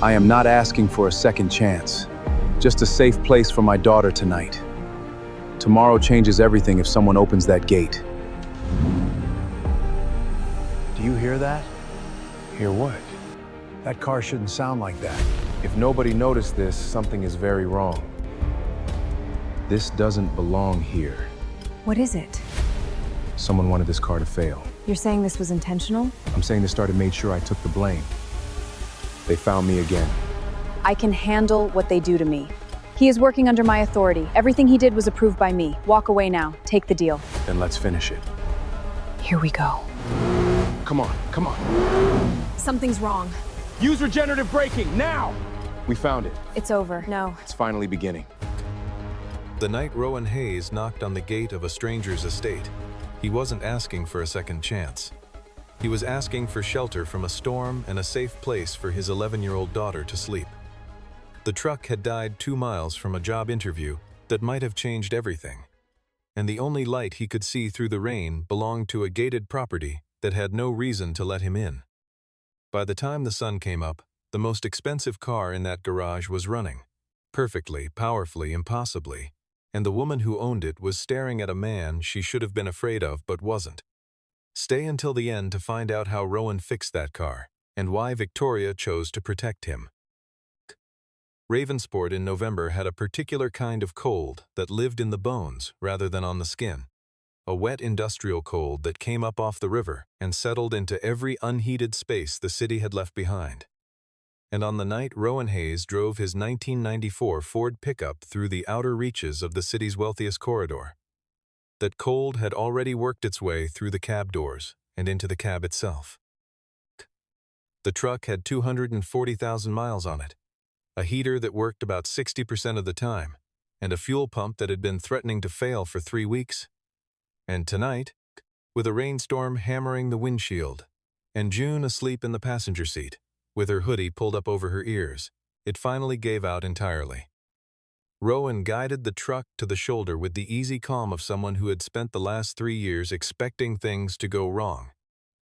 I am not asking for a second chance. Just a safe place for my daughter tonight. Tomorrow changes everything if someone opens that gate. Do you hear that? Hear what? That car shouldn't sound like that. If nobody noticed this, something is very wrong. This doesn't belong here. What is it? Someone wanted this car to fail. You're saying this was intentional? I'm saying they started made sure I took the blame. They found me again. I can handle what they do to me. He is working under my authority. Everything he did was approved by me. Walk away now. Take the deal. Then let's finish it. Here we go. Come on, come on. Something's wrong. Use regenerative braking, now! We found it. It's over. No. It's finally beginning. The night Rowan Hayes knocked on the gate of a stranger's estate, he wasn't asking for a second chance. He was asking for shelter from a storm and a safe place for his 11-year-old daughter to sleep. The truck had died 2 miles from a job interview that might have changed everything. And the only light he could see through the rain belonged to a gated property that had no reason to let him in. By the time the sun came up, the most expensive car in that garage was running. Perfectly, powerfully, impossibly. And the woman who owned it was staring at a man she should have been afraid of but wasn't. Stay until the end to find out how Rowan fixed that car, and why Victoria chose to protect him. Ravensport in November had a particular kind of cold that lived in the bones rather than on the skin. A wet industrial cold that came up off the river and settled into every unheated space the city had left behind. And on the night Rowan Hayes drove his 1994 Ford pickup through the outer reaches of the city's wealthiest corridor, that cold had already worked its way through the cab doors and into the cab itself. The truck had 240,000 miles on it, a heater that worked about 60% of the time, and a fuel pump that had been threatening to fail for 3 weeks. And tonight, with a rainstorm hammering the windshield, and June asleep in the passenger seat, with her hoodie pulled up over her ears, it finally gave out entirely. Rowan guided the truck to the shoulder with the easy calm of someone who had spent the last 3 years expecting things to go wrong,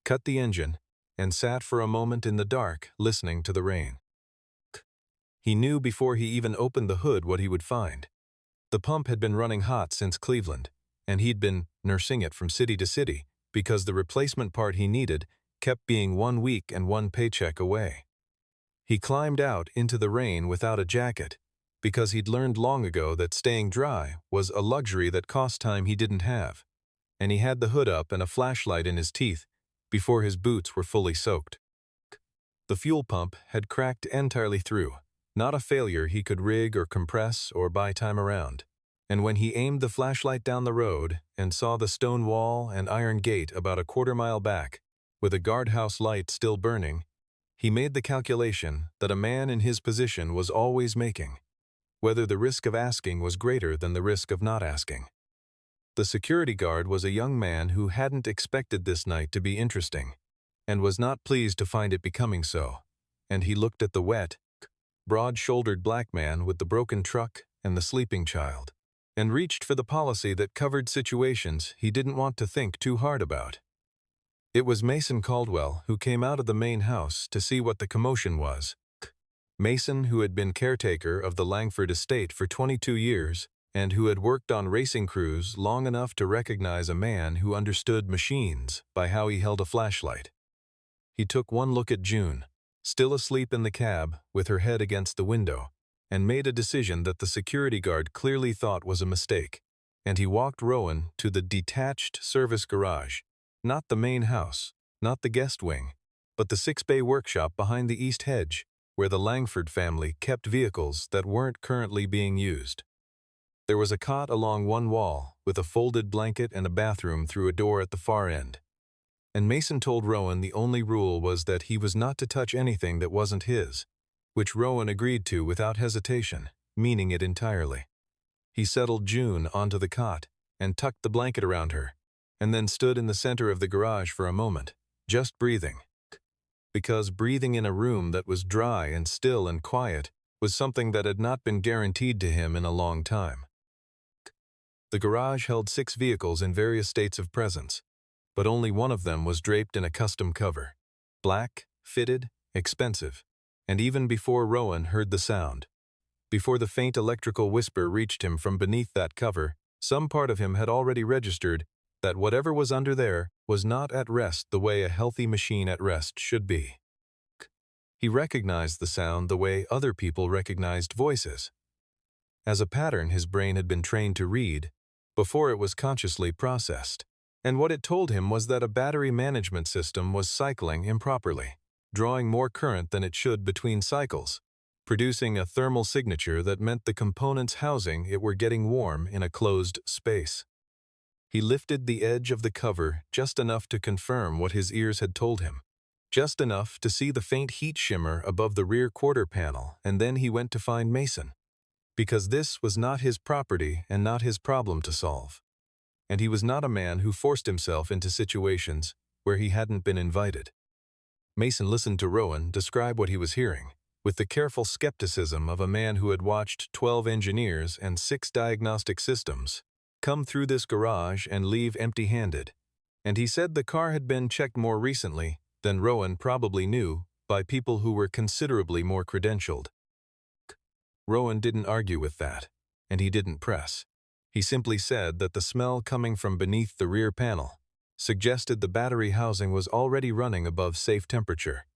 cut the engine, and sat for a moment in the dark listening to the rain. He knew before he even opened the hood what he would find. The pump had been running hot since Cleveland, and he'd been nursing it from city to city because the replacement part he needed kept being 1 week and 1 paycheck away. He climbed out into the rain without a jacket because he'd learned long ago that staying dry was a luxury that cost time he didn't have, and he had the hood up and a flashlight in his teeth before his boots were fully soaked. The fuel pump had cracked entirely through, not a failure he could rig or compress or buy time around. And when he aimed the flashlight down the road and saw the stone wall and iron gate about a quarter-mile back, with a guardhouse light still burning, he made the calculation that a man in his position was always making, whether the risk of asking was greater than the risk of not asking. The security guard was a young man who hadn't expected this night to be interesting, and was not pleased to find it becoming so, and he looked at the wet, broad-shouldered black man with the broken truck and the sleeping child, and reached for the policy that covered situations he didn't want to think too hard about. It was Mason Caldwell who came out of the main house to see what the commotion was. Mason, who had been caretaker of the Langford estate for 22 years and who had worked on racing crews long enough to recognize a man who understood machines by how he held a flashlight. He took one look at June, still asleep in the cab with her head against the window, and made a decision that the security guard clearly thought was a mistake, and he walked Rowan to the detached service garage. Not the main house, not the guest wing, but the 6-bay workshop behind the east hedge, where the Langford family kept vehicles that weren't currently being used. There was a cot along one wall, with a folded blanket and a bathroom through a door at the far end. And Mason told Rowan the only rule was that he was not to touch anything that wasn't his, which Rowan agreed to without hesitation, meaning it entirely. He settled June onto the cot and tucked the blanket around her, and then stood in the center of the garage for a moment, just breathing. Because breathing in a room that was dry and still and quiet was something that had not been guaranteed to him in a long time. The garage held 6 vehicles in various states of presence, but only one of them was draped in a custom cover. Black, fitted, expensive, And even before Rowan heard the sound, before the faint electrical whisper reached him from beneath that cover, some part of him had already registered that whatever was under there was not at rest the way a healthy machine at rest should be. He recognized the sound the way other people recognized voices, as a pattern his brain had been trained to read before it was consciously processed. And what it told him was that a battery management system was cycling improperly, drawing more current than it should between cycles, producing a thermal signature that meant the components housing it were getting warm in a closed space. He lifted the edge of the cover just enough to confirm what his ears had told him, just enough to see the faint heat shimmer above the rear quarter panel, and then he went to find Mason, because this was not his property and not his problem to solve. And he was not a man who forced himself into situations where he hadn't been invited. Mason listened to Rowan describe what he was hearing, with the careful skepticism of a man who had watched 12 engineers and 6 diagnostic systems come through this garage and leave empty-handed. And he said the car had been checked more recently than Rowan probably knew by people who were considerably more credentialed. Rowan didn't argue with that, and he didn't press. He simply said that the smell coming from beneath the rear panel suggested the battery housing was already running above safe temperature,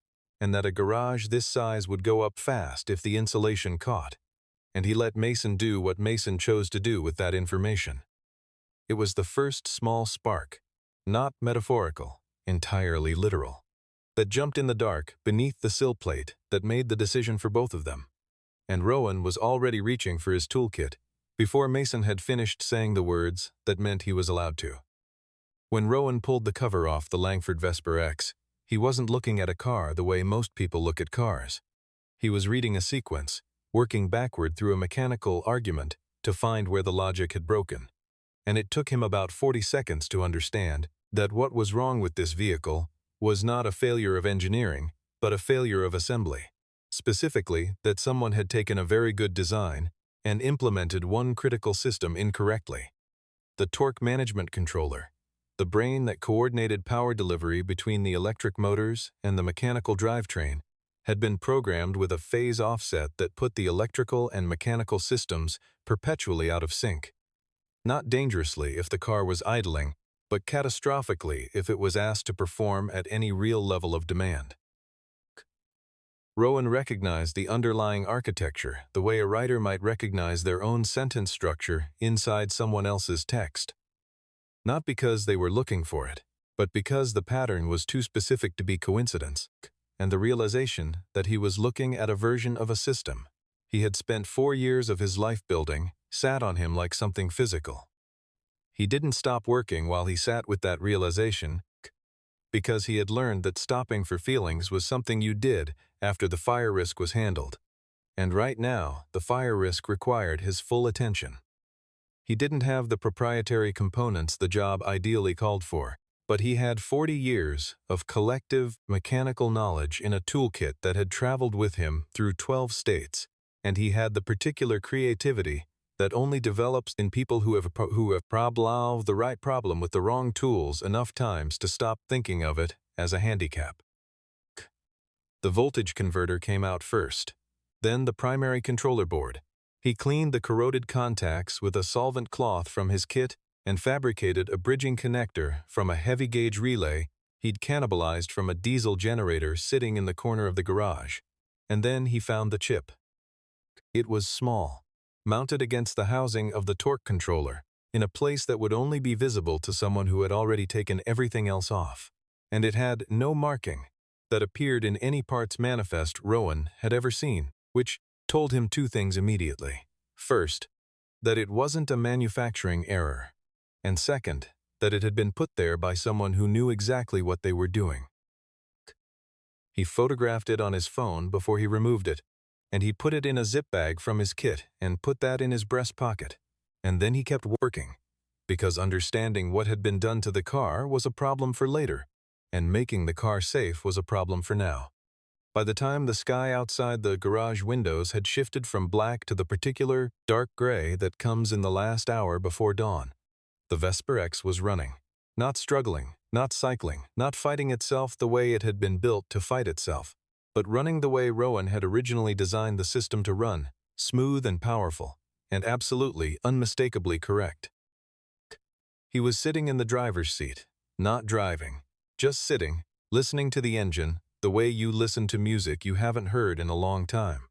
and that a garage this size would go up fast if the insulation caught, and he let Mason do what Mason chose to do with that information. It was the first small spark, not metaphorical, entirely literal, that jumped in the dark beneath the sill plate that made the decision for both of them. And Rowan was already reaching for his toolkit before Mason had finished saying the words that meant he was allowed to. When Rowan pulled the cover off the Langford Vesper X, he wasn't looking at a car the way most people look at cars. He was reading a sequence, working backward through a mechanical argument to find where the logic had broken. And it took him about 40 seconds to understand that what was wrong with this vehicle was not a failure of engineering, but a failure of assembly. Specifically, that someone had taken a very good design and implemented one critical system incorrectly. The torque management controller, the brain that coordinated power delivery between the electric motors and the mechanical drivetrain, had been programmed with a phase offset that put the electrical and mechanical systems perpetually out of sync. Not dangerously if the car was idling, but catastrophically if it was asked to perform at any real level of demand. Rowan recognized the underlying architecture the way a writer might recognize their own sentence structure inside someone else's text. Not because they were looking for it, but because the pattern was too specific to be coincidence, and the realization that he was looking at a version of a system he had spent 4 years of his life building sat on him like something physical. He didn't stop working while he sat with that realization, because he had learned that stopping for feelings was something you did after the fire risk was handled. And right now, the fire risk required his full attention. He didn't have the proprietary components the job ideally called for, but he had 40 years of collective mechanical knowledge in a toolkit that had traveled with him through 12 states, and he had the particular creativity that only develops in people who have solved the right problem with the wrong tools enough times to stop thinking of it as a handicap. The voltage converter came out first, then the primary controller board. He cleaned the corroded contacts with a solvent cloth from his kit and fabricated a bridging connector from a heavy-gauge relay he'd cannibalized from a diesel generator sitting in the corner of the garage. And then he found the chip. It was small, mounted against the housing of the torque controller, in a place that would only be visible to someone who had already taken everything else off. And it had no marking that appeared in any parts manifest Rowan had ever seen, which told him 2 things immediately. First, that it wasn't a manufacturing error, and second, that it had been put there by someone who knew exactly what they were doing. He photographed it on his phone before he removed it, and he put it in a zip bag from his kit and put that in his breast pocket. And then he kept working, because understanding what had been done to the car was a problem for later, and making the car safe was a problem for now. By the time the sky outside the garage windows had shifted from black to the particular dark gray that comes in the last hour before dawn, the Vesper X was running, not struggling, not cycling, not fighting itself the way it had been built to fight itself, but running the way Rowan had originally designed the system to run, smooth and powerful, and absolutely, unmistakably correct. He was sitting in the driver's seat, not driving, just sitting, listening to the engine, the way you listen to music you haven't heard in a long time.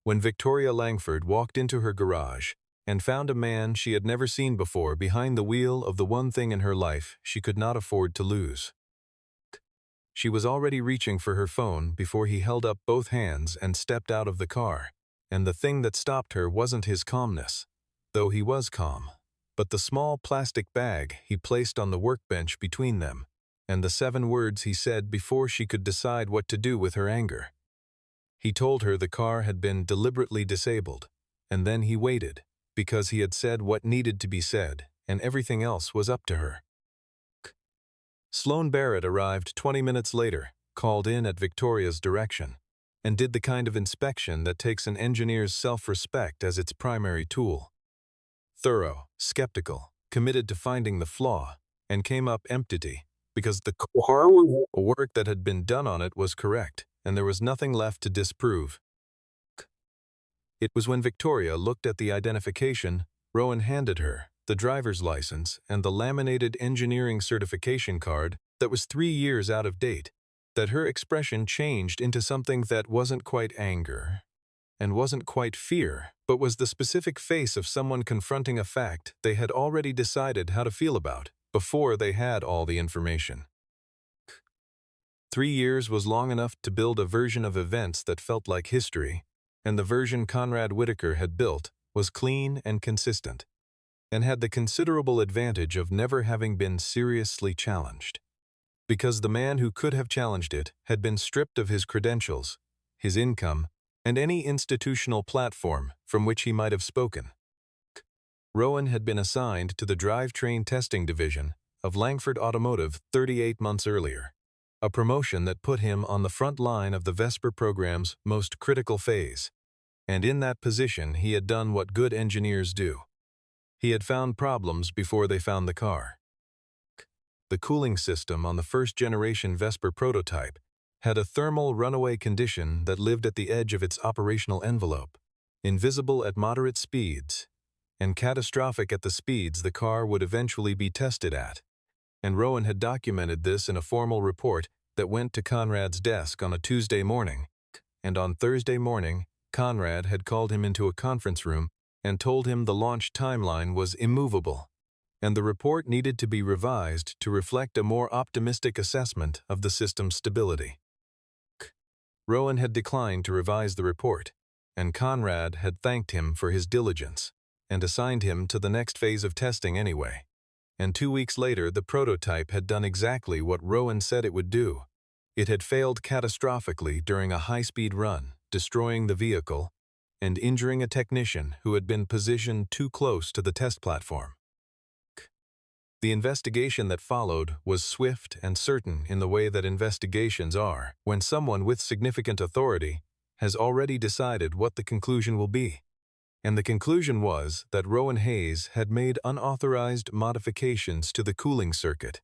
When Victoria Langford walked into her garage and found a man she had never seen before behind the wheel of the one thing in her life she could not afford to lose. She was already reaching for her phone before he held up both hands and stepped out of the car, and the thing that stopped her wasn't his calmness, though he was calm, but the small plastic bag he placed on the workbench between them, and the 7 words he said before she could decide what to do with her anger. He told her the car had been deliberately disabled, and then he waited, because he had said what needed to be said, and everything else was up to her. Sloan Barrett arrived 20 minutes later, called in at Victoria's direction, and did the kind of inspection that takes an engineer's self-respect as its primary tool. Thorough, skeptical, committed to finding the flaw, and came up empty, because the work that had been done on it was correct, and there was nothing left to disprove. It was when Victoria looked at the identification, Rowan handed her the driver's license and the laminated engineering certification card that was 3 years out of date, that her expression changed into something that wasn't quite anger, and wasn't quite fear, but was the specific face of someone confronting a fact they had already decided how to feel about, before they had all the information. 3 years was long enough to build a version of events that felt like history, and the version Conrad Whitaker had built was clean and consistent, and had the considerable advantage of never having been seriously challenged, because the man who could have challenged it had been stripped of his credentials, his income, and any institutional platform from which he might have spoken. Rowan had been assigned to the drivetrain testing division of Langford Automotive 38 months earlier, a promotion that put him on the front line of the Vesper program's most critical phase, and in that position he had done what good engineers do. He had found problems before they found the car. The cooling system on the first-generation Vesper prototype had a thermal runaway condition that lived at the edge of its operational envelope, invisible at moderate speeds, and catastrophic at the speeds the car would eventually be tested at, and Rowan had documented this in a formal report that went to Conrad's desk on a Tuesday morning, and on Thursday morning, Conrad had called him into a conference room and told him the launch timeline was immovable, and the report needed to be revised to reflect a more optimistic assessment of the system's stability. Rowan had declined to revise the report, and Conrad had thanked him for his diligence, and assigned him to the next phase of testing anyway. And 2 weeks later, the prototype had done exactly what Rowan said it would do. It had failed catastrophically during a high-speed run, destroying the vehicle and injuring a technician who had been positioned too close to the test platform. The investigation that followed was swift and certain in the way that investigations are when someone with significant authority has already decided what the conclusion will be. And the conclusion was that Rowan Hayes had made unauthorized modifications to the cooling circuit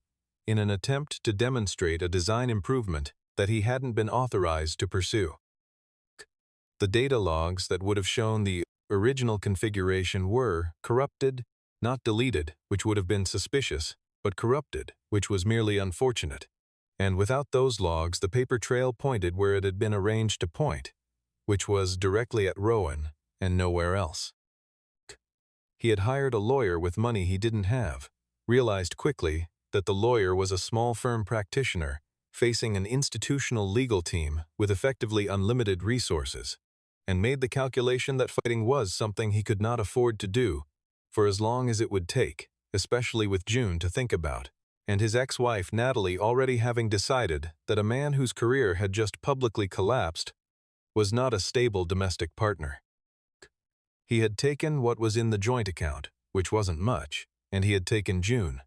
in an attempt to demonstrate a design improvement that he hadn't been authorized to pursue. The data logs that would have shown the original configuration were corrupted, not deleted, which would have been suspicious, but corrupted, which was merely unfortunate. And without those logs, the paper trail pointed where it had been arranged to point, which was directly at Rowan and nowhere else. He had hired a lawyer with money he didn't have, realized quickly that the lawyer was a small firm practitioner facing an institutional legal team with effectively unlimited resources, and made the calculation that fighting was something he could not afford to do for as long as it would take, especially with June to think about, and his ex-wife Natalie already having decided that a man whose career had just publicly collapsed was not a stable domestic partner. He had taken what was in the joint account, which wasn't much, and he had taken June,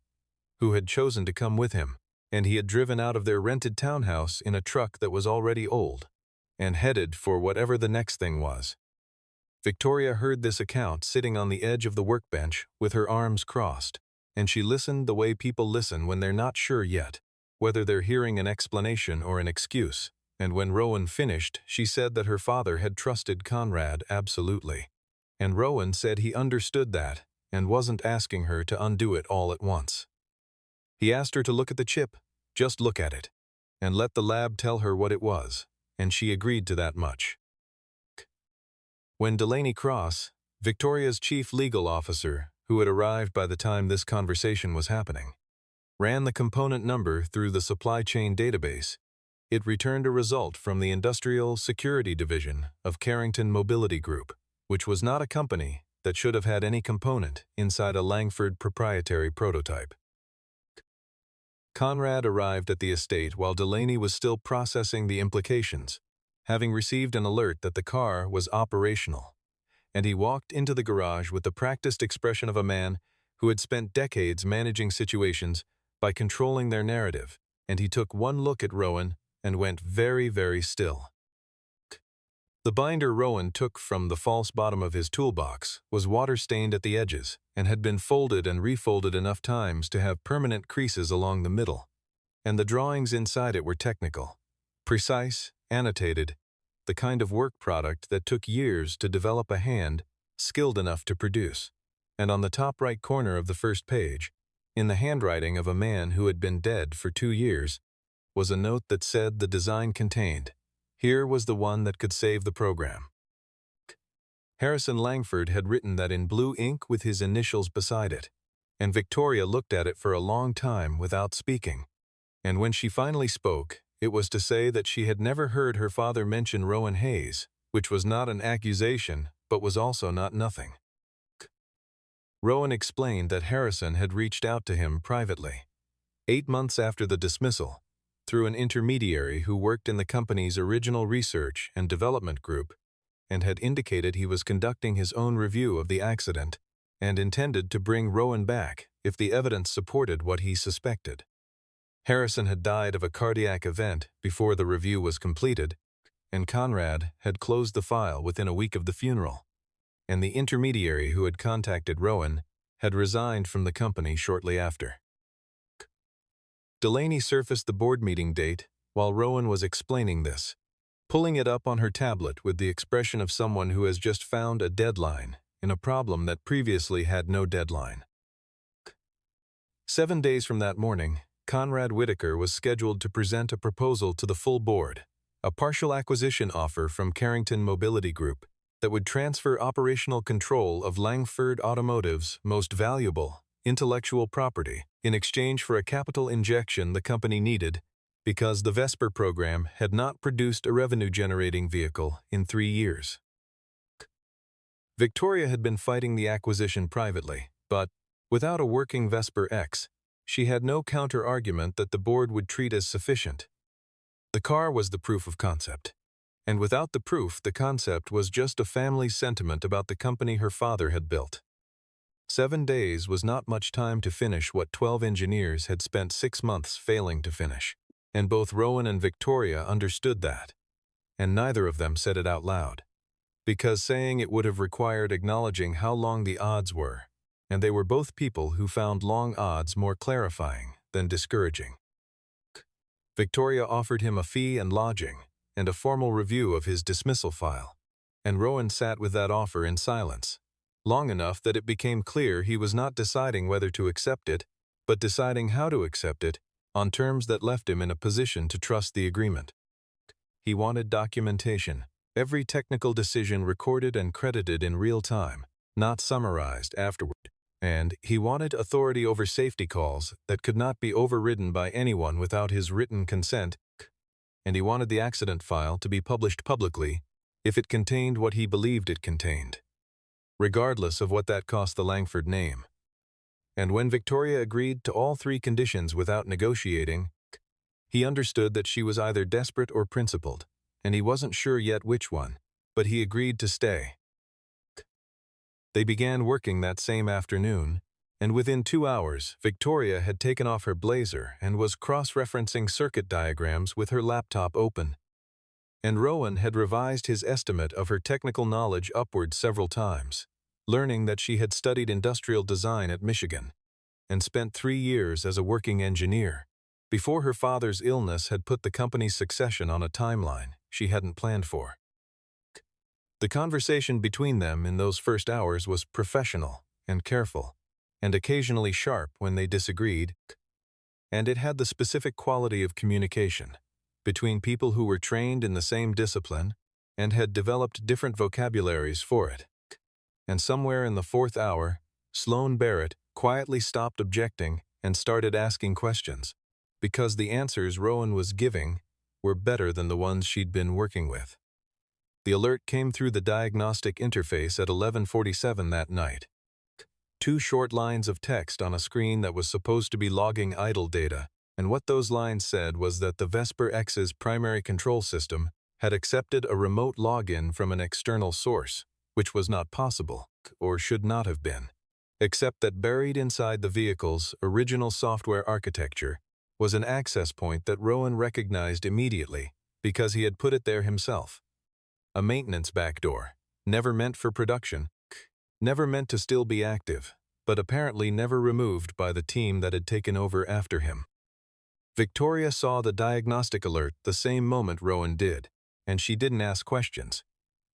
who had chosen to come with him, and he had driven out of their rented townhouse in a truck that was already old, and headed for whatever the next thing was. Victoria heard this account sitting on the edge of the workbench with her arms crossed, and she listened the way people listen when they're not sure yet, whether they're hearing an explanation or an excuse, And when Rowan finished, she said that her father had trusted Conrad absolutely. And Rowan said he understood that and wasn't asking her to undo it all at once. He asked her to look at the chip, just look at it, and let the lab tell her what it was, and she agreed to that much. When Delaney Cross, Victoria's chief legal officer, who had arrived by the time this conversation was happening, ran the component number through the supply chain database, it returned a result from the Industrial Security Division of Carrington Mobility Group, which was not a company that should have had any component inside a Langford proprietary prototype. Conrad arrived at the estate while Delaney was still processing the implications, having received an alert that the car was operational, and he walked into the garage with the practiced expression of a man who had spent decades managing situations by controlling their narrative, and he took one look at Rowan and went very, very still. The binder Rowan took from the false bottom of his toolbox was water-stained at the edges and had been folded and refolded enough times to have permanent creases along the middle, and the drawings inside it were technical, precise, annotated, the kind of work product that took years to develop a hand skilled enough to produce. And on the top right corner of the first page, in the handwriting of a man who had been dead for 2 years, was a note that said the design contained, "Here was the one that could save the program." Harrison Langford had written that in blue ink with his initials beside it, and Victoria looked at it for a long time without speaking. And when she finally spoke, it was to say that she had never heard her father mention Rowan Hayes, which was not an accusation, but was also not nothing. Rowan explained that Harrison had reached out to him privately, 8 months after the dismissal, through an intermediary who worked in the company's original research and development group, and had indicated he was conducting his own review of the accident and intended to bring Rowan back if the evidence supported what he suspected. Harrison had died of a cardiac event before the review was completed, and Conrad had closed the file within a week of the funeral, and the intermediary who had contacted Rowan had resigned from the company shortly after. Delaney surfaced the board meeting date while Rowan was explaining this, pulling it up on her tablet with the expression of someone who has just found a deadline in a problem that previously had no deadline. 7 days from that morning, Conrad Whitaker was scheduled to present a proposal to the full board, a partial acquisition offer from Carrington Mobility Group that would transfer operational control of Langford Automotive's most valuable intellectual property in exchange for a capital injection the company needed because the Vesper program had not produced a revenue-generating vehicle in 3 years. Victoria had been fighting the acquisition privately, but, without a working Vesper X, she had no counter-argument that the board would treat as sufficient. The car was the proof of concept, and without the proof, the concept was just a family sentiment about the company her father had built. 7 days was not much time to finish what 12 engineers had spent 6 months failing to finish, and both Rowan and Victoria understood that, and neither of them said it out loud, because saying it would have required acknowledging how long the odds were, and they were both people who found long odds more clarifying than discouraging. Victoria offered him a fee and lodging, and a formal review of his dismissal file, and Rowan sat with that offer in silence, long enough that it became clear he was not deciding whether to accept it, but deciding how to accept it on terms that left him in a position to trust the agreement. He wanted documentation, every technical decision recorded and credited in real time, not summarized afterward, and he wanted authority over safety calls that could not be overridden by anyone without his written consent, and he wanted the accident file to be published publicly if it contained what he believed it contained, regardless of what that cost the Langford name. And when Victoria agreed to all 3 conditions without negotiating, he understood that she was either desperate or principled, and he wasn't sure yet which one, but he agreed to stay. They began working that same afternoon, and within 2 hours, Victoria had taken off her blazer and was cross-referencing circuit diagrams with her laptop open. And Rowan had revised his estimate of her technical knowledge upward several times, learning that she had studied industrial design at Michigan and spent 3 years as a working engineer, before her father's illness had put the company's succession on a timeline she hadn't planned for. The conversation between them in those first hours was professional and careful, and occasionally sharp when they disagreed, and it had the specific quality of communication between people who were trained in the same discipline and had developed different vocabularies for it. And somewhere in the fourth hour, Sloane Barrett quietly stopped objecting and started asking questions, because the answers Rowan was giving were better than the ones she'd been working with. The alert came through the diagnostic interface at 11:47 that night. 2 short lines of text on a screen that was supposed to be logging idle data, and what those lines said was that the Vesper X's primary control system had accepted a remote login from an external source, which was not possible, or should not have been, except that buried inside the vehicle's original software architecture was an access point that Rowan recognized immediately because he had put it there himself. A maintenance backdoor, never meant for production, never meant to still be active, but apparently never removed by the team that had taken over after him. Victoria saw the diagnostic alert the same moment Rowan did, and she didn't ask questions.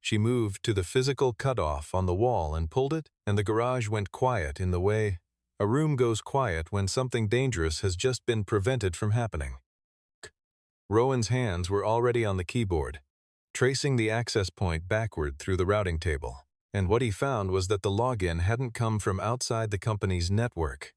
She moved to the physical cutoff on the wall and pulled it, and the garage went quiet in the way a room goes quiet when something dangerous has just been prevented from happening. Rowan's hands were already on the keyboard, tracing the access point backward through the routing table, and what he found was that the login hadn't come from outside the company's network.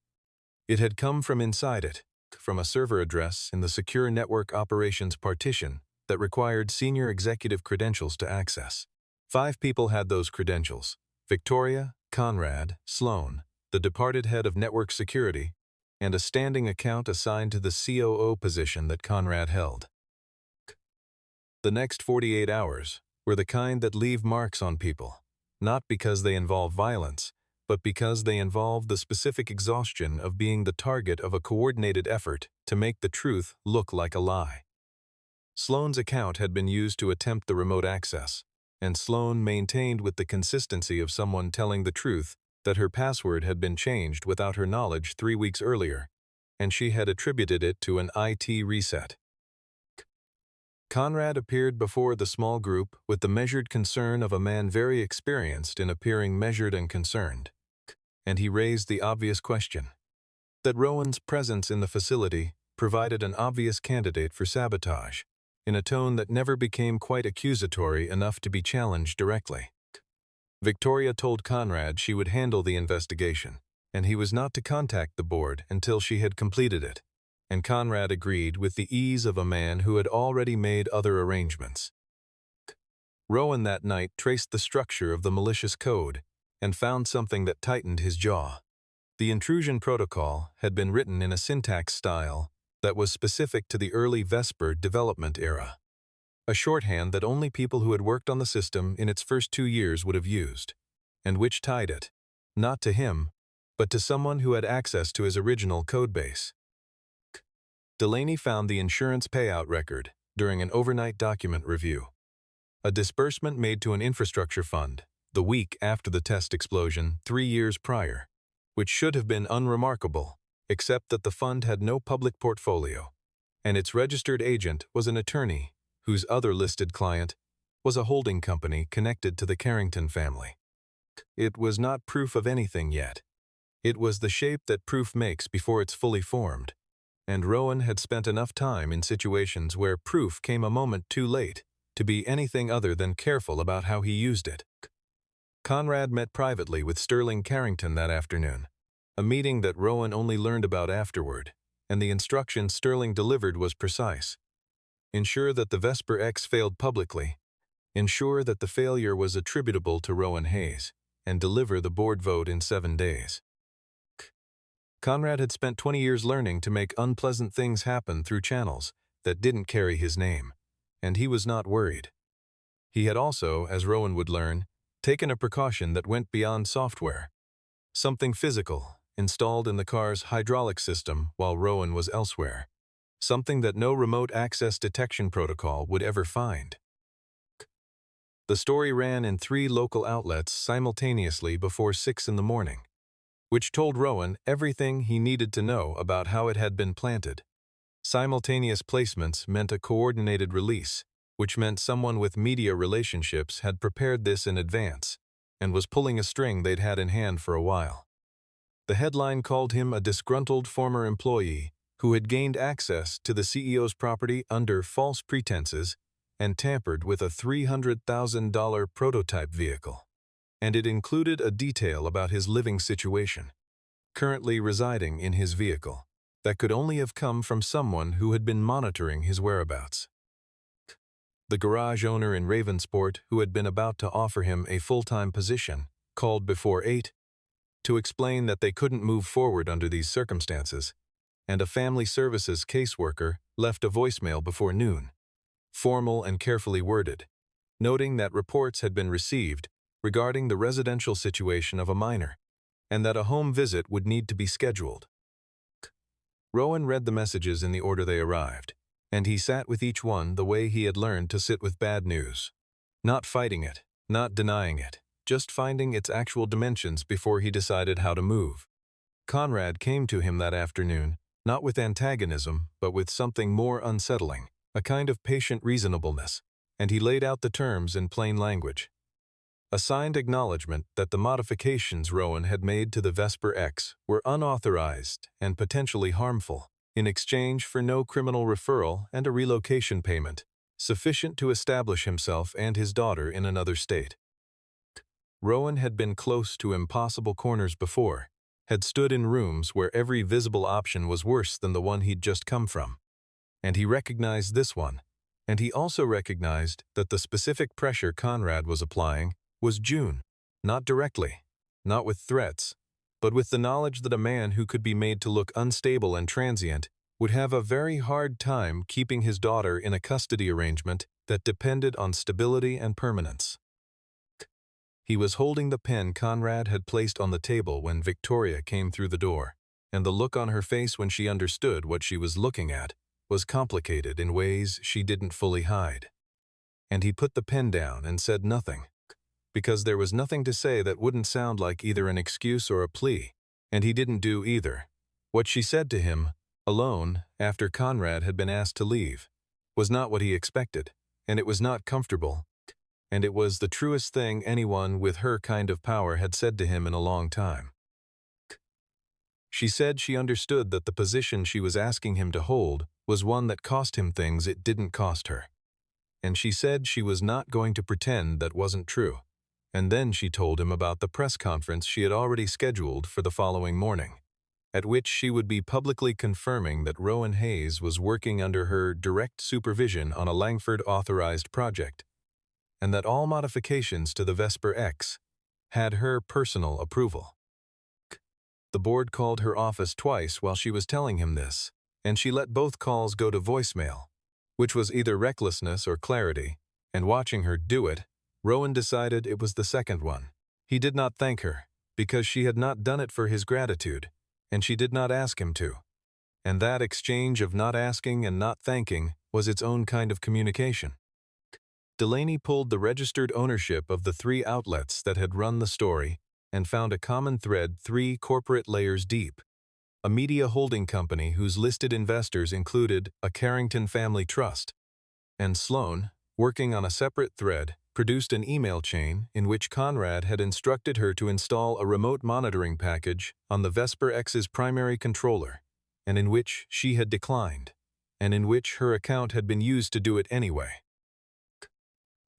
It had come from inside it, from a server address in the Secure Network Operations partition that required senior executive credentials to access. 5 people had those credentials: Victoria, Conrad, Sloane, the departed head of network security, and a standing account assigned to the COO position that Conrad held. The next 48 hours were the kind that leave marks on people, not because they involve violence, but because they involve the specific exhaustion of being the target of a coordinated effort to make the truth look like a lie. Sloane's account had been used to attempt the remote access, and Sloane maintained with the consistency of someone telling the truth that her password had been changed without her knowledge 3 weeks earlier, and she had attributed it to an IT reset. Conrad appeared before the small group with the measured concern of a man very experienced in appearing measured and concerned, and he raised the obvious question: that Rowan's presence in the facility provided an obvious candidate for sabotage, in a tone that never became quite accusatory enough to be challenged directly. Victoria told Conrad she would handle the investigation, and he was not to contact the board until she had completed it, and Conrad agreed with the ease of a man who had already made other arrangements. Rowan that night traced the structure of the malicious code and found something that tightened his jaw. The intrusion protocol had been written in a syntax style that was specific to the early Vesper development era, a shorthand that only people who had worked on the system in its first 2 years would have used, and which tied it, not to him, but to someone who had access to his original codebase. Delaney found the insurance payout record during an overnight document review, a disbursement made to an infrastructure fund the week after the test explosion 3 years prior, which should have been unremarkable, except that the fund had no public portfolio, and its registered agent was an attorney whose other listed client was a holding company connected to the Carrington family. It was not proof of anything yet. It was the shape that proof makes before it's fully formed, and Rowan had spent enough time in situations where proof came a moment too late to be anything other than careful about how he used it. Conrad met privately with Sterling Carrington that afternoon, a meeting that Rowan only learned about afterward, and the instruction Sterling delivered was precise. Ensure that the Vesper X failed publicly, ensure that the failure was attributable to Rowan Hayes, and deliver the board vote in 7 days. Conrad had spent 20 years learning to make unpleasant things happen through channels that didn't carry his name, and he was not worried. He had also, as Rowan would learn, taken a precaution that went beyond software, something physical installed in the car's hydraulic system while Rowan was elsewhere, something that no remote access detection protocol would ever find. The story ran in 3 local outlets simultaneously before 6 in the morning, which told Rowan everything he needed to know about how it had been planted. Simultaneous placements meant a coordinated release, which meant someone with media relationships had prepared this in advance and was pulling a string they'd had in hand for a while. The headline called him a disgruntled former employee who had gained access to the CEO's property under false pretenses and tampered with a $300,000 prototype vehicle. And it included a detail about his living situation, currently residing in his vehicle, that could only have come from someone who had been monitoring his whereabouts. The garage owner in Ravensport, who had been about to offer him a full-time position, called before 8 to explain that they couldn't move forward under these circumstances, and a family services caseworker left a voicemail before noon, formal and carefully worded, noting that reports had been received regarding the residential situation of a minor, and that a home visit would need to be scheduled. Rowan read the messages in the order they arrived, and he sat with each one the way he had learned to sit with bad news, not fighting it, not denying it, just finding its actual dimensions before he decided how to move. Conrad came to him that afternoon, not with antagonism, but with something more unsettling, a kind of patient reasonableness, and he laid out the terms in plain language. A signed acknowledgement that the modifications Rowan had made to the Vesper X were unauthorized and potentially harmful, in exchange for no criminal referral and a relocation payment, sufficient to establish himself and his daughter in another state. Rowan had been close to impossible corners before, had stood in rooms where every visible option was worse than the one he'd just come from. And he recognized this one, and he also recognized that the specific pressure Conrad was applying was June, not directly, not with threats, but with the knowledge that a man who could be made to look unstable and transient would have a very hard time keeping his daughter in a custody arrangement that depended on stability and permanence. He was holding the pen Conrad had placed on the table when Victoria came through the door, and the look on her face when she understood what she was looking at was complicated in ways she didn't fully hide. And he put the pen down and said nothing, because there was nothing to say that wouldn't sound like either an excuse or a plea, and he didn't do either. What she said to him, alone, after Conrad had been asked to leave, was not what he expected, and it was not comfortable, and it was the truest thing anyone with her kind of power had said to him in a long time. She said she understood that the position she was asking him to hold was one that cost him things it didn't cost her. And she said she was not going to pretend that wasn't true. And then she told him about the press conference she had already scheduled for the following morning, at which she would be publicly confirming that Rowan Hayes was working under her direct supervision on a Langford-authorized project, and that all modifications to the Vesper X had her personal approval. The board called her office twice while she was telling him this, and she let both calls go to voicemail, which was either recklessness or clarity, and watching her do it, Rowan decided it was the second one. He did not thank her, because she had not done it for his gratitude, and she did not ask him to. And that exchange of not asking and not thanking was its own kind of communication. Delaney pulled the registered ownership of the 3 outlets that had run the story and found a common thread 3 corporate layers deep. A media holding company whose listed investors included a Carrington family trust. And Sloan, working on a separate thread, produced an email chain in which Conrad had instructed her to install a remote monitoring package on the Vesper X's primary controller, and in which she had declined, and in which her account had been used to do it anyway.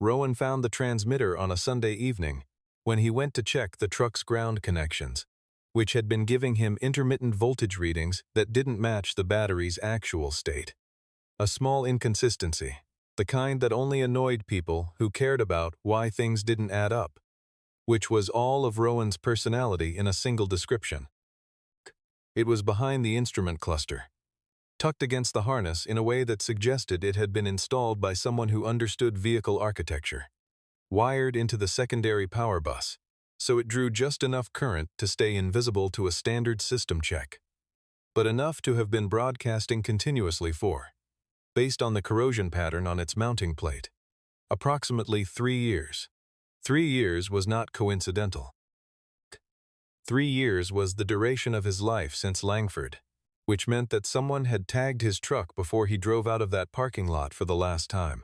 Rowan found the transmitter on a Sunday evening when he went to check the truck's ground connections, which had been giving him intermittent voltage readings that didn't match the battery's actual state. A small inconsistency, the kind that only annoyed people who cared about why things didn't add up, which was all of Rowan's personality in a single description. It was behind the instrument cluster, tucked against the harness in a way that suggested it had been installed by someone who understood vehicle architecture, wired into the secondary power bus, so it drew just enough current to stay invisible to a standard system check, but enough to have been broadcasting continuously for, based on the corrosion pattern on its mounting plate, approximately 3 years. 3 years was not coincidental. 3 years was the duration of his life since Langford, which meant that someone had tagged his truck before he drove out of that parking lot for the last time,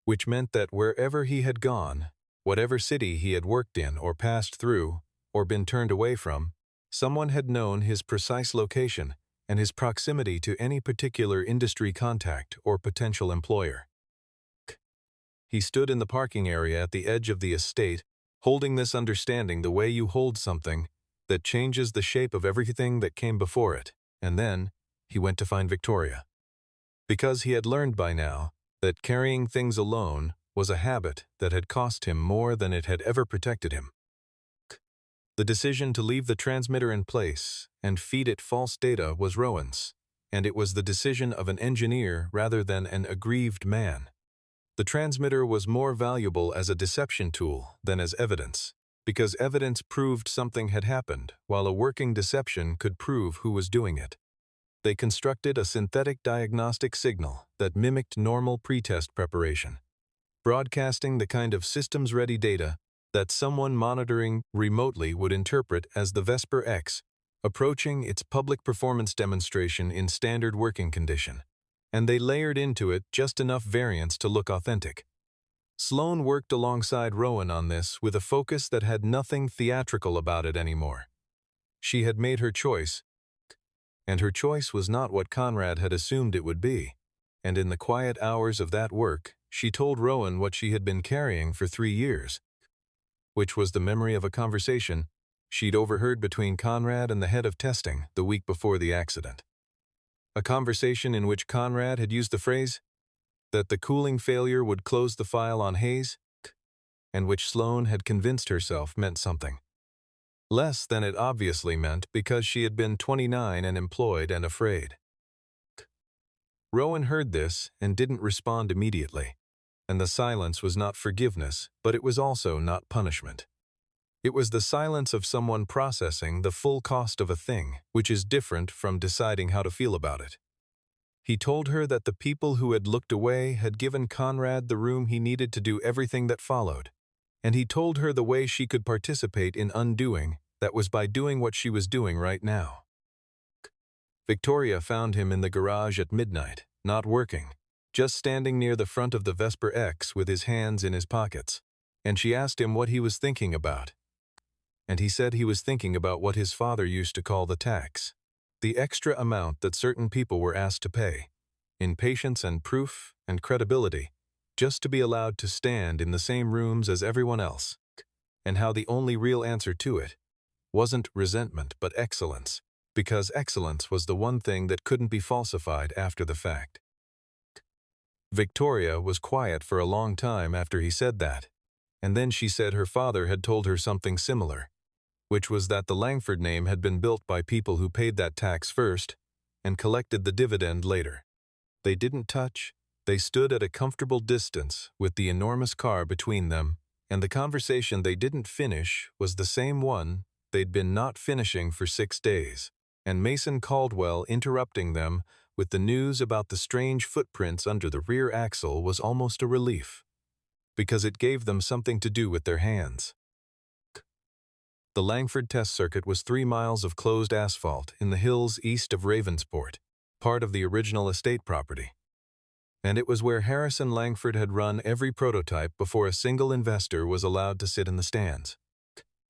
which meant that wherever he had gone, whatever city he had worked in or passed through or been turned away from, someone had known his precise location and his proximity to any particular industry contact or potential employer. He stood in the parking area at the edge of the estate, holding this understanding the way you hold something that changes the shape of everything that came before it, and then he went to find Victoria. Because he had learned by now that carrying things alone was a habit that had cost him more than it had ever protected him. The decision to leave the transmitter in place and feed it false data was Rowan's, and it was the decision of an engineer rather than an aggrieved man. The transmitter was more valuable as a deception tool than as evidence, because evidence proved something had happened, while a working deception could prove who was doing it. They constructed a synthetic diagnostic signal that mimicked normal pretest preparation, broadcasting the kind of systems-ready data that someone monitoring remotely would interpret as the Vesper X approaching its public performance demonstration in standard working condition, and they layered into it just enough variance to look authentic. Sloan worked alongside Rowan on this with a focus that had nothing theatrical about it anymore. She had made her choice, and her choice was not what Conrad had assumed it would be, and in the quiet hours of that work, she told Rowan what she had been carrying for 3 years, which was the memory of a conversation she'd overheard between Conrad and the head of testing the week before the accident. A conversation in which Conrad had used the phrase that the cooling failure would close the file on Hayes, and which Sloan had convinced herself meant something. Less than it obviously meant because she had been 29 and employed and afraid. Rowan heard this and didn't respond immediately, and the silence was not forgiveness, but it was also not punishment. It was the silence of someone processing the full cost of a thing, which is different from deciding how to feel about it. He told her that the people who had looked away had given Conrad the room he needed to do everything that followed, and he told her the way she could participate in undoing that was by doing what she was doing right now. Victoria found him in the garage at midnight, not working, just standing near the front of the Vesper X with his hands in his pockets, and she asked him what he was thinking about. And he said he was thinking about what his father used to call the tax, the extra amount that certain people were asked to pay, in patience and proof and credibility, just to be allowed to stand in the same rooms as everyone else, and how the only real answer to it wasn't resentment but excellence, because excellence was the one thing that couldn't be falsified after the fact. Victoria was quiet for a long time after he said that, and then she said her father had told her something similar, which was that the Langford name had been built by people who paid that tax first and collected the dividend later. They didn't touch, they stood at a comfortable distance with the enormous car between them, and the conversation they didn't finish was the same one they'd been not finishing for 6 days, and Mason Caldwell interrupting them with the news about the strange footprints under the rear axle was almost a relief, because it gave them something to do with their hands. The Langford test circuit was 3 miles of closed asphalt in the hills east of Ravensport, part of the original estate property. And it was where Harrison Langford had run every prototype before a single investor was allowed to sit in the stands.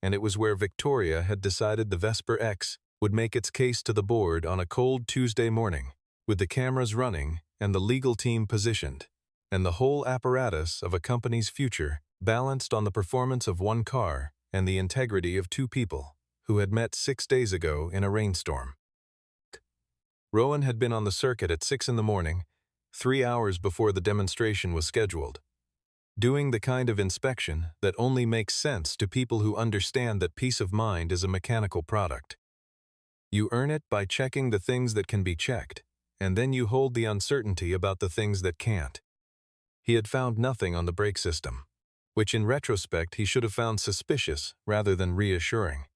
And it was where Victoria had decided the Vesper X would make its case to the board on a cold Tuesday morning, with the cameras running and the legal team positioned, and the whole apparatus of a company's future balanced on the performance of one car and the integrity of 2 people who had met 6 days ago in a rainstorm. Rowan had been on the circuit at 6 in the morning, 3 hours before the demonstration was scheduled, doing the kind of inspection that only makes sense to people who understand that peace of mind is a mechanical product. You earn it by checking the things that can be checked, and then you hold the uncertainty about the things that can't. He had found nothing on the brake system, which in retrospect he should have found suspicious rather than reassuring,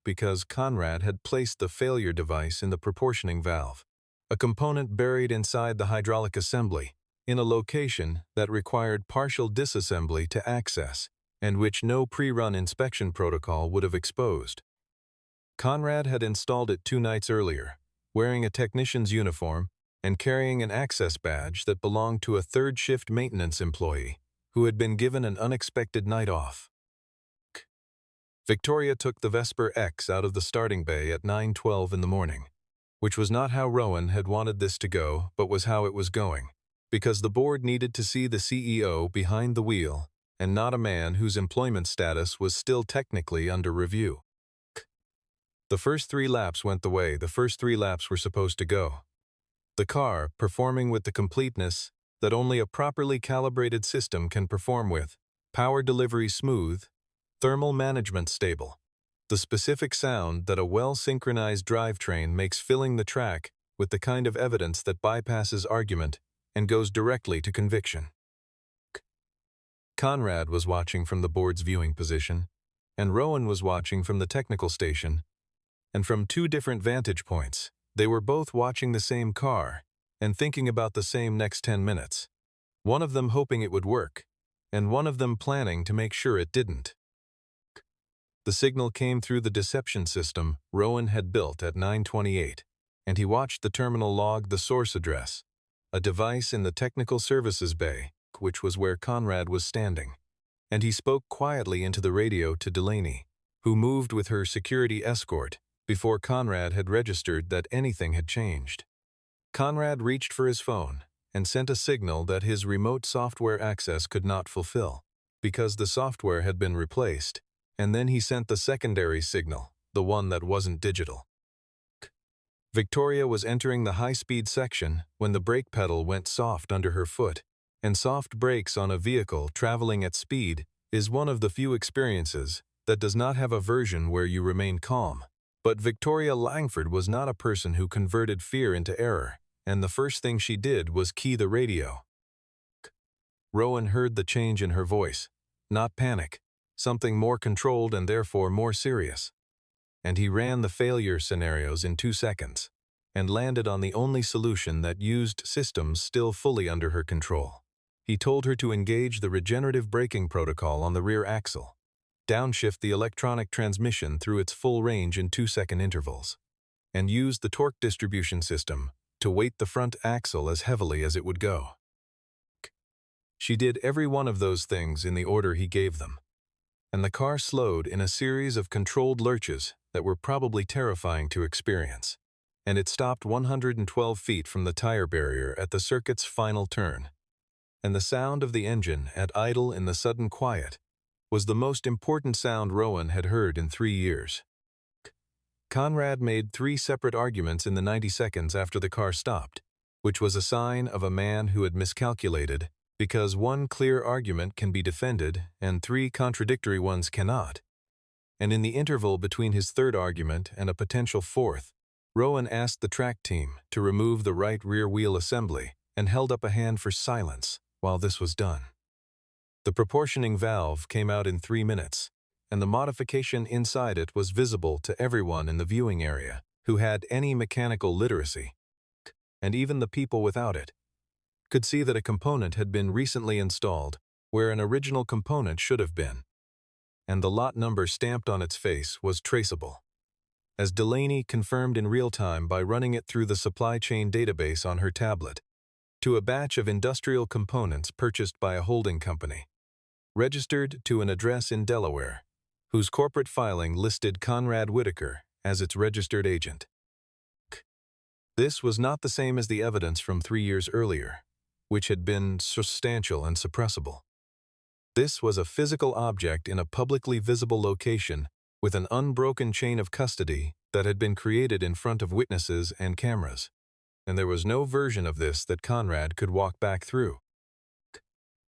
because Conrad had placed the failure device in the proportioning valve, a component buried inside the hydraulic assembly, in a location that required partial disassembly to access, and which no pre-run inspection protocol would have exposed. Conrad had installed it 2 nights earlier, wearing a technician's uniform and carrying an access badge that belonged to a third-shift maintenance employee who had been given an unexpected night off. Victoria took the Vesper X out of the starting bay at 9:12 in the morning, which was not how Rowan had wanted this to go, but was how it was going, because the board needed to see the CEO behind the wheel and not a man whose employment status was still technically under review. The first 3 laps went the way the first 3 laps were supposed to go. The car performing with the completeness that only a properly calibrated system can perform with, power delivery smooth, thermal management stable, the specific sound that a well-synchronized drivetrain makes filling the track with the kind of evidence that bypasses argument and goes directly to conviction. Conrad was watching from the board's viewing position, and Rowan was watching from the technical station, and from 2 different vantage points, they were both watching the same car and thinking about the same next 10 minutes, one of them hoping it would work, and one of them planning to make sure it didn't. The signal came through the deception system Rowan had built at 9:28, and he watched the terminal log the source address, a device in the technical services bay, which was where Conrad was standing, and he spoke quietly into the radio to Delaney, who moved with her security escort before Conrad had registered that anything had changed. Conrad reached for his phone and sent a signal that his remote software access could not fulfill, because the software had been replaced, and then he sent the secondary signal, the one that wasn't digital. Victoria was entering the high-speed section when the brake pedal went soft under her foot, and soft brakes on a vehicle traveling at speed is one of the few experiences that does not have a version where you remain calm. But Victoria Langford was not a person who converted fear into error, and the first thing she did was key the radio. Rowan heard the change in her voice, not panic, something more controlled and therefore more serious. And he ran the failure scenarios in 2 seconds, and landed on the only solution that used systems still fully under her control. He told her to engage the regenerative braking protocol on the rear axle, downshift the electronic transmission through its full range in 2-second intervals, and use the torque distribution system to weight the front axle as heavily as it would go. She did every one of those things in the order he gave them, and the car slowed in a series of controlled lurches that were probably terrifying to experience, and it stopped 112 feet from the tire barrier at the circuit's final turn. And the sound of the engine at idle in the sudden quiet was the most important sound Rowan had heard in 3 years. Conrad made 3 separate arguments in the 90 seconds after the car stopped, which was a sign of a man who had miscalculated, because 1 clear argument can be defended and 3 contradictory ones cannot. And in the interval between his 3rd argument and a potential 4th, Rowan asked the track team to remove the right rear wheel assembly and held up a hand for silence while this was done. The proportioning valve came out in 3 minutes, and the modification inside it was visible to everyone in the viewing area who had any mechanical literacy, and even the people without it could see that a component had been recently installed where an original component should have been, and the lot number stamped on its face was traceable, as Delaney confirmed in real time by running it through the supply chain database on her tablet, to a batch of industrial components purchased by a holding company, registered to an address in Delaware, whose corporate filing listed Conrad Whitaker as its registered agent. This was not the same as the evidence from 3 years earlier, which had been substantial and suppressible. This was a physical object in a publicly visible location with an unbroken chain of custody that had been created in front of witnesses and cameras, and there was no version of this that Conrad could walk back through.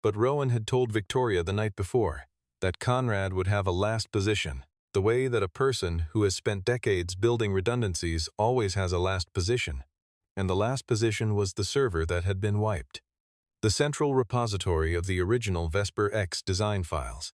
But Rowan had told Victoria the night before that Conrad would have a last position, the way that a person who has spent decades building redundancies always has a last position, and the last position was the server that had been wiped, the central repository of the original Vesper X design files,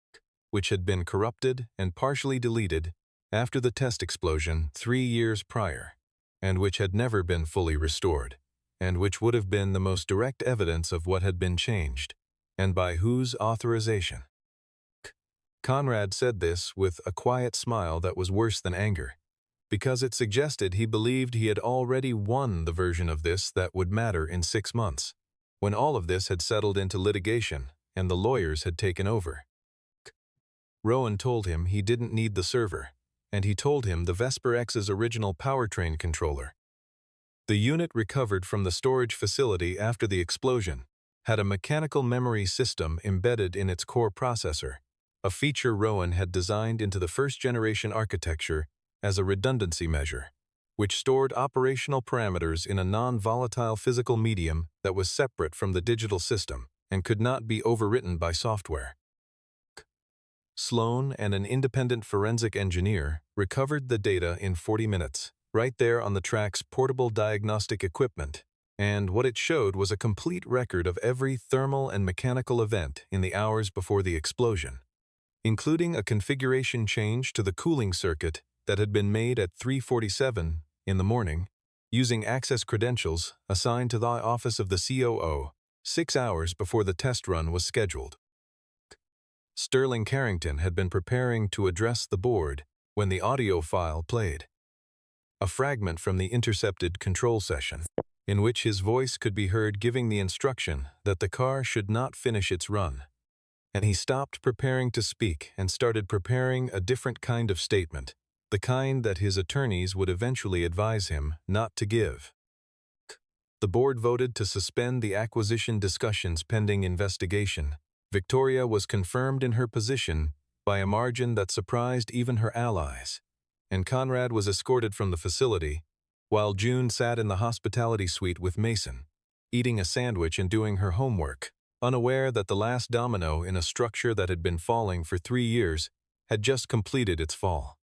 which had been corrupted and partially deleted after the test explosion 3 years prior, and which had never been fully restored, and which would have been the most direct evidence of what had been changed, and by whose authorization. Conrad said this with a quiet smile that was worse than anger, because it suggested he believed he had already won the version of this that would matter in 6 months, when all of this had settled into litigation and the lawyers had taken over. Rowan told him he didn't need the server, and he told him the Vesper X's original powertrain controller. The unit recovered from the storage facility after the explosion had a mechanical memory system embedded in its core processor, a feature Rowan had designed into the first-generation architecture as a redundancy measure, which stored operational parameters in a non-volatile physical medium that was separate from the digital system and could not be overwritten by software. Sloan and an independent forensic engineer recovered the data in 40 minutes, right there on the track's portable diagnostic equipment, and what it showed was a complete record of every thermal and mechanical event in the hours before the explosion, including a configuration change to the cooling circuit that had been made at 3:47 in the morning, using access credentials assigned to the office of the COO 6 hours before the test run was scheduled. Sterling Carrington had been preparing to address the board when the audio file played. A fragment from the intercepted control session, in which his voice could be heard giving the instruction that the car should not finish its run. And he stopped preparing to speak and started preparing a different kind of statement, the kind that his attorneys would eventually advise him not to give. The board voted to suspend the acquisition discussions pending investigation. Victoria was confirmed in her position by a margin that surprised even her allies, and Conrad was escorted from the facility, while June sat in the hospitality suite with Mason, eating a sandwich and doing her homework, unaware that the last domino in a structure that had been falling for 3 years had just completed its fall.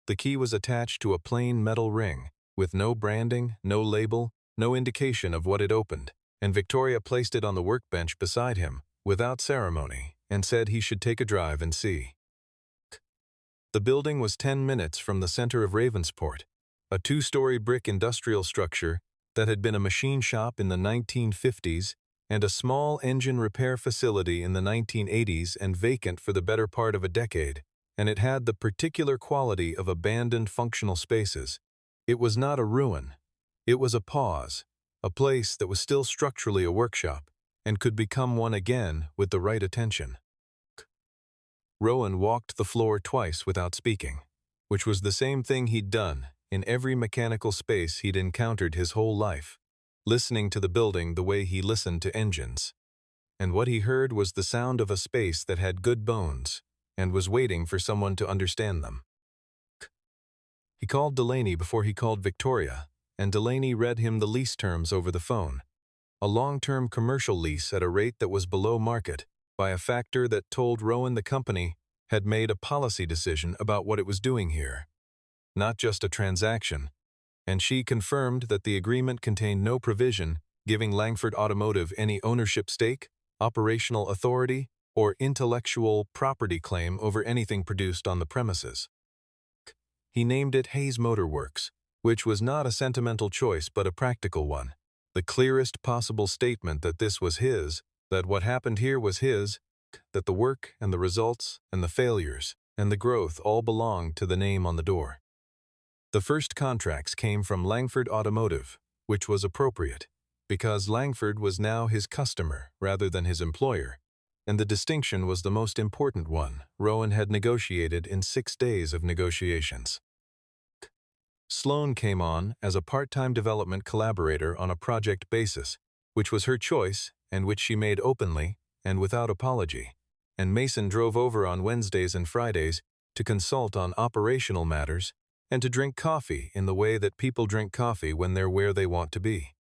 The key was attached to a plain metal ring, with no branding, no label, no indication of what it opened, and Victoria placed it on the workbench beside him, without ceremony, and said he should take a drive and see. The building was 10 minutes from the center of Ravensport, a 2-story brick industrial structure that had been a machine shop in the 1950s and a small engine repair facility in the 1980s and vacant for the better part of a decade, and it had the particular quality of abandoned functional spaces. It was not a ruin. It was a pause, a place that was still structurally a workshop, and could become one again with the right attention. Rowan walked the floor twice without speaking, which was the same thing he'd done in every mechanical space he'd encountered his whole life, listening to the building the way he listened to engines. And what he heard was the sound of a space that had good bones and was waiting for someone to understand them. He called Delaney before he called Victoria, and Delaney read him the lease terms over the phone. A long-term commercial lease at a rate that was below market, by a factor that told Rowan the company had made a policy decision about what it was doing here. Not just a transaction, and she confirmed that the agreement contained no provision giving Langford Automotive any ownership stake, operational authority, or intellectual property claim over anything produced on the premises. He named it Hayes Motor Works, which was not a sentimental choice but a practical one. The clearest possible statement that this was his, that what happened here was his, that the work and the results and the failures and the growth all belonged to the name on the door. The first contracts came from Langford Automotive, which was appropriate, because Langford was now his customer rather than his employer, and the distinction was the most important one Rowan had negotiated in 6 days of negotiations. Sloan came on as a part-time development collaborator on a project basis, which was her choice and which she made openly and without apology, and Mason drove over on Wednesdays and Fridays to consult on operational matters and to drink coffee in the way that people drink coffee when they're where they want to be.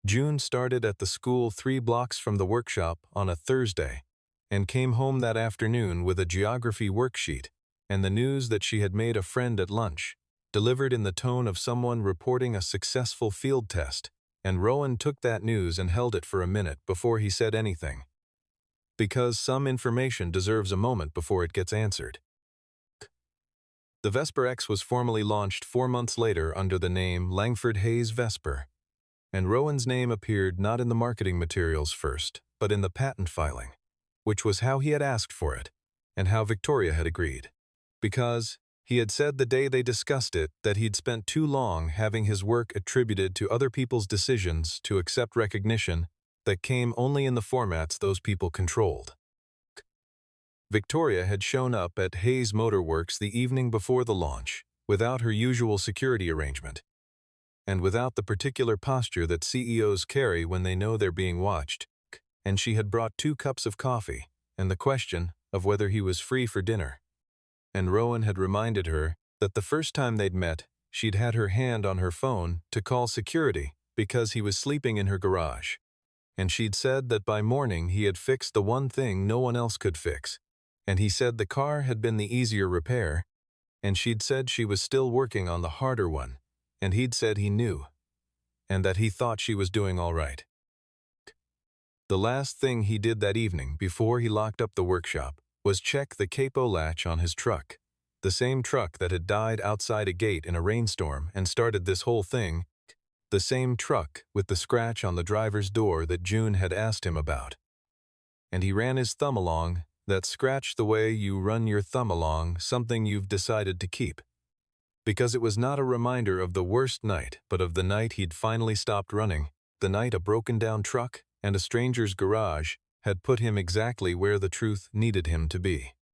June started at the school 3 blocks from the workshop on a Thursday and came home that afternoon with a geography worksheet and the news that she had made a friend at lunch, delivered in the tone of someone reporting a successful field test, and Rowan took that news and held it for a minute before he said anything. Because some information deserves a moment before it gets answered. The Vesper X was formally launched 4 months later under the name Langford Hayes Vesper, and Rowan's name appeared not in the marketing materials first, but in the patent filing, which was how he had asked for it, and how Victoria had agreed, because He had said the day they discussed it that he'd spent too long having his work attributed to other people's decisions to accept recognition that came only in the formats those people controlled. Victoria had shown up at Hayes Motor Works the evening before the launch, without her usual security arrangement, and without the particular posture that CEOs carry when they know they're being watched, and she had brought 2 cups of coffee and the question of whether he was free for dinner. And Rowan had reminded her that the first time they'd met, she'd had her hand on her phone to call security because he was sleeping in her garage. And she'd said that by morning he had fixed the one thing no one else could fix, and he said the car had been the easier repair, and she'd said she was still working on the harder one, and he'd said he knew, and that he thought she was doing all right. The last thing he did that evening before he locked up the workshop was check the capo latch on his truck, the same truck that had died outside a gate in a rainstorm and started this whole thing, the same truck with the scratch on the driver's door that June had asked him about. And he ran his thumb along that scratch the way you run your thumb along something you've decided to keep. Because it was not a reminder of the worst night, but of the night he'd finally stopped running, the night a broken-down truck and a stranger's garage had put him exactly where the truth needed him to be.